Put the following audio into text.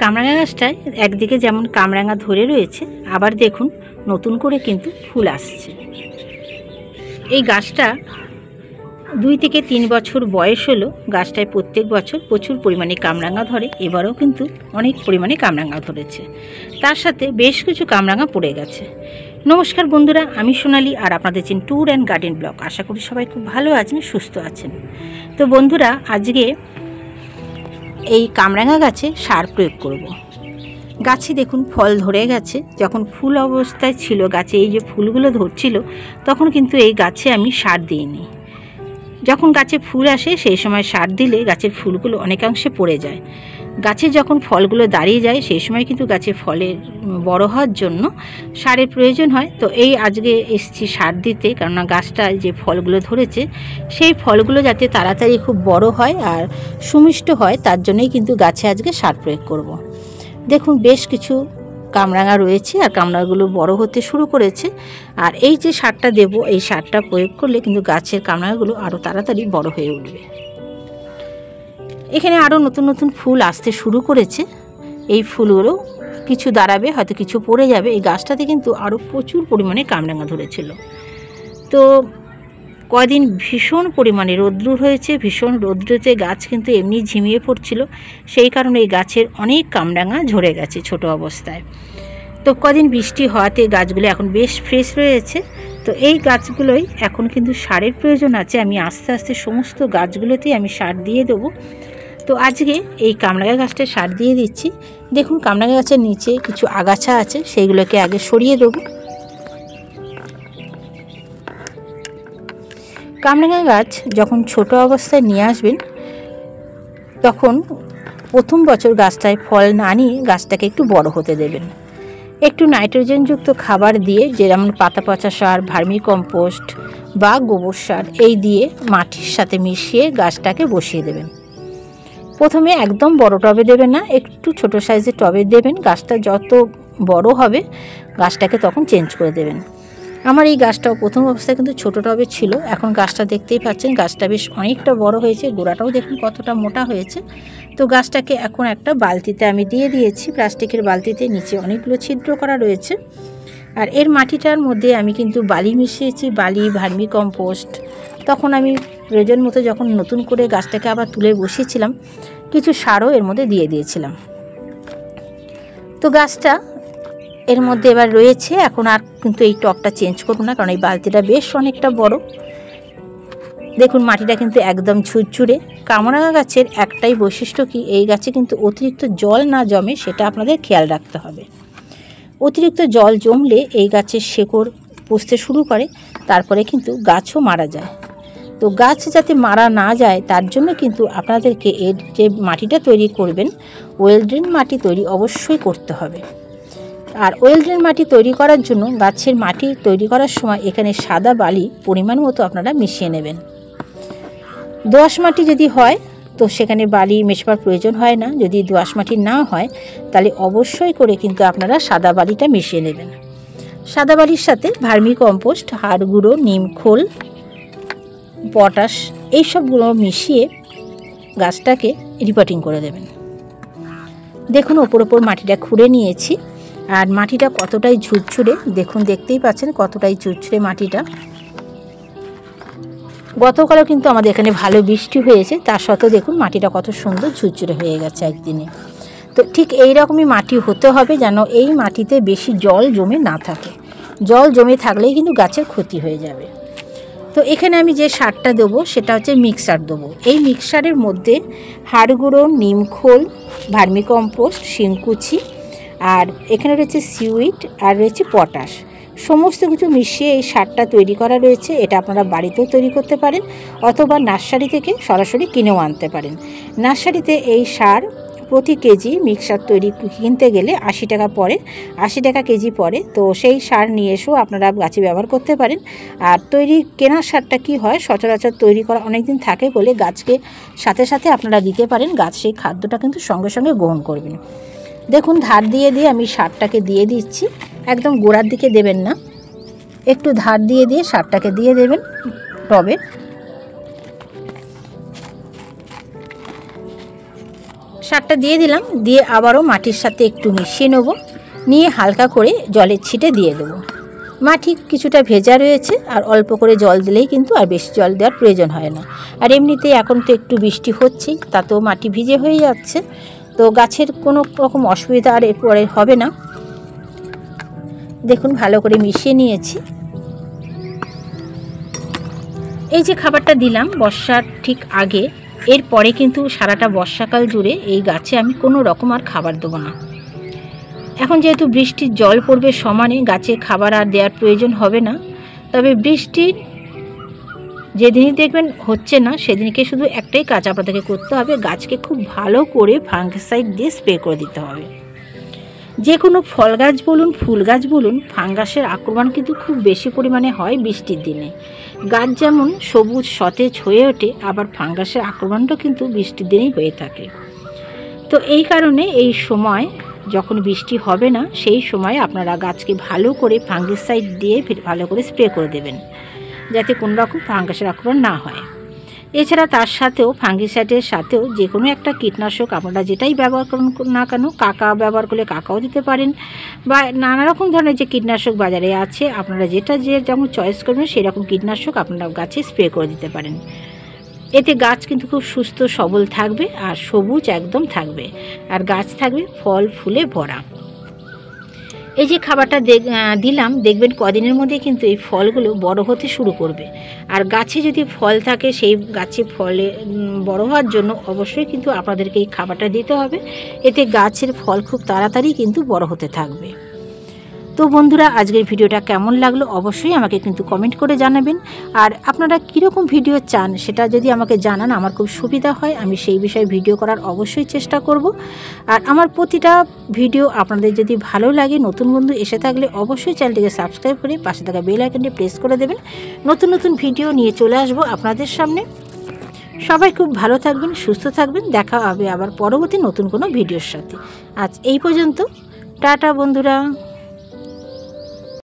কামরাঙা গাছটায় একদিকে যেমন কামরাঙা ধরে রয়েছে, আবার দেখুন নতুন করে কিন্তু ফুল আসছে। এই গাছটা 2 থেকে 3 বছর বয়স হলো। গাছটায় প্রত্যেক বছর প্রচুর পরিমাণে কামরাঙা ধরে, এবারেও কিন্তু অনেক পরিমাণে কামরাঙা ধরেছে, তার সাথে বেশ কিছু কামরাঙা পড়ে গেছে। নমস্কার বন্ধুরা, আমি সোনালি আর আপনাদের চিন ট্যুর অ্যান্ড গার্ডেন ব্লগ। আশা করি সবাই খুব ভালো আছেন, সুস্থ আছেন। তো বন্ধুরা, আজকে এই কামরাঙা গাছে সার প্রয়োগ করব। গাছে দেখুন ফল ধরে গেছে। যখন ফুল অবস্থায় ছিল গাছে, এই যে ফুলগুলো ধরছিল, তখন কিন্তু এই গাছে আমি সার দিইনি। যখন গাছে ফুল আসে সেই সময় সার দিলে গাছের ফুলগুলো অনেকাংশে পড়ে যায়। গাছে যখন ফলগুলো দাঁড়িয়ে যায় সেই সময় কিন্তু গাছে ফলের বড় হওয়ার জন্য সারের প্রয়োজন হয়। তো এই আজকে এসেছি সার দিতে, কেননা গাছটা যে ফলগুলো ধরেছে সেই ফলগুলো যাতে তাড়াতাড়ি খুব বড় হয় আর সুমিষ্ট হয়, তার জন্যই কিন্তু গাছে আজকে সার প্রয়োগ করব। দেখুন বেশ কিছু কামরাঙা রয়েছে আর কামরাঙাগুলো বড় হতে শুরু করেছে। আর এই যে সারটা দেব, এই সারটা প্রয়োগ করলে কিন্তু গাছের কামরাঙাগুলো আরও তাড়াতাড়ি বড় হয়ে উঠবে। এখানে আরও নতুন নতুন ফুল আসতে শুরু করেছে। এই ফুলগুলো কিছু দাঁড়াবে, হয়তো কিছু পড়ে যাবে। এই গাছটাতে কিন্তু আরও প্রচুর পরিমাণে কামরাঙা ধরেছিল। তো কয়দিন ভীষণ পরিমাণে রৌদ্র হয়েছে, ভীষণ রৌদ্রতে গাছ কিন্তু এমনি ঝিমিয়ে পড়ছিল, সেই কারণে এই গাছের অনেক কামরাঙা ঝরে গেছে ছোট অবস্থায়। তো কদিন বৃষ্টি হওয়াতে গাছগুলো এখন বেশ ফ্রেশ রয়েছে। তো এই গাছগুলোই এখন কিন্তু সারের প্রয়োজন আছে। আমি আস্তে আস্তে সমস্ত গাছগুলোতেই আমি সার দিয়ে দেবো। তো আজকে এই কামরাঙা গাছটা সার দিয়ে দিচ্ছি। দেখুন কামরাঙা গাছের নিচে কিছু আগাছা আছে, সেইগুলোকে আগে সরিয়ে দেবো। কামরাঙা গাছ যখন ছোট অবস্থায় নিয়ে আসবেন, তখন প্রথম বছর গাছটায় ফল না নিয়ে গাছটাকে একটু বড় হতে দেবেন। একটু নাইট্রোজেনযুক্ত খাবার দিয়ে, যেমন পাতা পচা সার, ভার্মি কম্পোস্ট বা গোবর সার, এই দিয়ে মাটির সাথে মিশিয়ে গাছটাকে বসিয়ে দেবেন। প্রথমে একদম বড় টবে দেবেন না, একটু ছোট সাইজের টবে দেবেন। গাছটা যত বড় হবে গাছটাকে তখন চেঞ্জ করে দেবেন। আমার এই গাছটাও প্রথম অবস্থায় কিন্তু ছোটো টবে ছিল। এখন গাছটা দেখতেই পাচ্ছেন, গাছটা বেশ অনেকটা বড় হয়েছে, গোড়াটাও দেখুন কতটা মোটা হয়েছে। তো গাছটাকে এখন একটা বালতিতে আমি দিয়ে দিয়েছি, প্লাস্টিকের বালতিতে। নিচে অনেকগুলো ছিদ্র করা রয়েছে। আর এর মাটিটার মধ্যে আমি কিন্তু বালি মিশিয়েছি, বালি, ভার্মি কম্পোস্ট। তখন আমি প্রয়োজন মতো যখন নতুন করে গাছটাকে আবার তুলে বসিয়েছিলাম, কিছু সারও এর মধ্যে দিয়ে দিয়েছিলাম। তো গাছটা এর মধ্যে এবার রয়েছে। এখন আর কিন্তু এই টবটা চেঞ্জ করব না, কারণ এই বালতিটা বেশ অনেকটা বড়। দেখুন মাটিটা কিন্তু একদম ঝুরঝুরে। কামরাঙা গাছের একটাই বৈশিষ্ট্য কি, এই গাছে কিন্তু অতিরিক্ত জল না জমে, সেটা আপনাদের খেয়াল রাখতে হবে। অতিরিক্ত জল জমলে এই গাছের শেকড় পচতে শুরু করে, তারপরে কিন্তু গাছও মারা যায়। তো গাছ যাতে মারা না যায় তার জন্য কিন্তু আপনাদেরকে এর যে মাটিটা তৈরি করবেন, ওয়েল ড্রেন মাটি তৈরি অবশ্যই করতে হবে। আর ওয়েল ড্রেন মাটি তৈরি করার জন্য গাছের মাটি তৈরি করার সময় এখানে সাদা বালি পরিমাণ মতো আপনারা মিশিয়ে নেবেন। দোআঁশ মাটি যদি হয় তো সেখানে বালি মেশাবার প্রয়োজন হয় না। যদি দোআঁশ মাটি না হয় তাহলে অবশ্যই করে কিন্তু আপনারা সাদা বালিটা মিশিয়ে নেবেন। সাদা বালির সাথে ভার্মি কম্পোস্ট, হাড় গুঁড়ো, নিম খোল, পটাশ, এইসবগুলো মিশিয়ে গাছটাকে রিপোর্টিং করে দেবেন। দেখুন ওপর ওপর মাটিটা খুঁড়ে নিয়েছি। আর মাটিটা কতটাই ঝুরঝুরে, দেখুন দেখতেই পাচ্ছেন কতটাই ঝুরঝুরে মাটিটা। গতকালও কিন্তু আমাদের এখানে ভালো বৃষ্টি হয়েছে, তার সত্ত্বেও দেখুন মাটিটা কত সুন্দর ঝুরঝুরে হয়ে গেছে একদিনে। তো ঠিক এই রকমই মাটি হতে হবে, যেন এই মাটিতে বেশি জল জমে না থাকে। জল জমে থাকলেই কিন্তু গাছের ক্ষতি হয়ে যাবে। তো এখানে আমি যে সারটা দেবো সেটা হচ্ছে মিক্সার দেবো। এই মিক্সারের মধ্যে হাড় গুঁড়ো, নিম খোল, ভার্মি কম্পোস্ট, শিংকুচি, আর এখানে রয়েছে সিউইড, আর রয়েছে পটাশ। সমস্ত কিছু মিশিয়ে এই সারটা তৈরি করা রয়েছে। এটা আপনারা বাড়িতেও তৈরি করতে পারেন, অথবা নার্সারি থেকে সরাসরি কিনেও আনতে পারেন। নার্সারিতে এই সার প্রতি কেজি মিক্সার তৈরি কিনতে গেলে 80 টাকা পড়ে, 80 টাকা কেজি পড়ে। তো সেই সার নিয়ে এসেও আপনারা গাছে ব্যবহার করতে পারেন। আর কেনার সারটা কি হয়, সচরাচর তৈরি করা অনেক দিন থাকে বলে গাছকে সাথে সাথে আপনারা দিতে পারেন, গাছ সেই খাদ্যটা কিন্তু সঙ্গে সঙ্গে গ্রহণ করবেন। দেখুন ধার দিয়ে দিয়ে আমি সারটাকে দিয়ে দিচ্ছি। একদম গোড়ার দিকে দেবেন না, একটু ধার দিয়ে দিয়ে সারটাকে দিয়ে দেবেন টবে। সারটা দিয়ে দিলাম, দিয়ে আবারও মাটির সাথে একটু মিশিয়ে নেব, নিয়ে হালকা করে জলের ছিটে দিয়ে দেবো। মাটি কিছুটা ভেজা রয়েছে, আর অল্প করে জল দিলেই কিন্তু আর বেশি জল দেওয়ার প্রয়োজন হয় না। আর এমনিতেই এখন তো একটু বৃষ্টি হচ্ছেই, তাতেও মাটি ভিজে হয়ে যাচ্ছে, তো গাছের কোনো রকম অসুবিধা আর এরপরে হবে না। দেখুন ভালো করে মিশিয়ে নিয়েছি। এই যে খাবারটা দিলাম বর্ষার ঠিক আগে, এরপরে কিন্তু সারাটা বর্ষাকাল জুড়ে এই গাছে আমি কোনো রকম আর খাবার দেবো না। এখন যেহেতু বৃষ্টির জল পড়বে সমানে, গাছে খাবার আর দেওয়ার প্রয়োজন হবে না। তবে বৃষ্টির যেদিনই দেখবেন হচ্ছে না, সেদিনকে শুধু একটাই কাজ আপনাদেরকে করতে হবে, গাছকে খুব ভালো করে ফাঙ্গিসাইড দিয়ে স্প্রে করে দিতে হবে। যে কোনো ফল গাছ বলুন, ফুল গাছ বলুন, ফাঙ্গাসের আক্রমণ কিন্তু খুব বেশি পরিমাণে হয় বৃষ্টির দিনে। গাছ যেমন সবুজ সতেজ হয়ে ওঠে, আবার ফাঙ্গাসের আক্রমণটাও কিন্তু বৃষ্টির দিনেই হয়ে থাকে। তো এই কারণে এই সময় যখন বৃষ্টি হবে না, সেই সময় আপনারা গাছকে ভালো করে ফাঙ্গিসাইড দিয়ে ভালো করে স্প্রে করে দেবেন, যাতে কোনো রকম ফাঙ্গাসের আক্রমণ না হয়। এছাড়া তার সাথেও ফাঙ্গিসাইডের সাথেও যে কোনো একটা কীটনাশক আপনারা যেটাই ব্যবহার করুন না কেন, কাকা ব্যবহার করলে কাকাও দিতে পারেন, বা নানা রকম ধরনের যে কীটনাশক বাজারে আছে, আপনারা যেটা যেমন চয়েস করবেন সেই রকম কীটনাশক আপনারা গাছে স্প্রে করে দিতে পারেন। এতে গাছ কিন্তু খুব সুস্থ সবল থাকবে, আর সবুজ একদম থাকবে, আর গাছ থাকবে ফল ফুলে ভরা। এই যে খাবারটা দিলাম, দেখবেন কদিনের মধ্যে কিন্তু এই ফলগুলো বড় হতে শুরু করবে। আর গাছে যদি ফল থাকে, সেই গাছে ফলে বড় হওয়ার জন্য অবশ্যই কিন্তু আপনাদেরকে এই খাবারটা দিতে হবে। এতে গাছের ফল খুব তাড়াতাড়ি কিন্তু বড় হতে থাকবে। তো বন্ধুরা, আজকের ভিডিওটা কেমন লাগলো অবশ্যই আমাকে কিন্তু কমেন্ট করে জানাবেন। আর আপনারা কীরকম ভিডিও চান সেটা যদি আমাকে জানান, আমার খুব সুবিধা হয়, আমি সেই বিষয়ে ভিডিও করার অবশ্যই চেষ্টা করব। আর আমার প্রতিটা ভিডিও আপনাদের যদি ভালো লাগে, নতুন বন্ধু এসে থাকলে অবশ্যই চ্যানেলটিকে সাবস্ক্রাইব করে পাশে থাকা বেল আইকনটি প্রেস করে দেবেন। নতুন নতুন ভিডিও নিয়ে চলে আসবো আপনাদের সামনে। সবাই খুব ভালো থাকবেন, সুস্থ থাকবেন। দেখা হবে আবার পরবর্তী নতুন কোনো ভিডিওর সাথে। আজ এই পর্যন্ত, টাটা বন্ধুরা।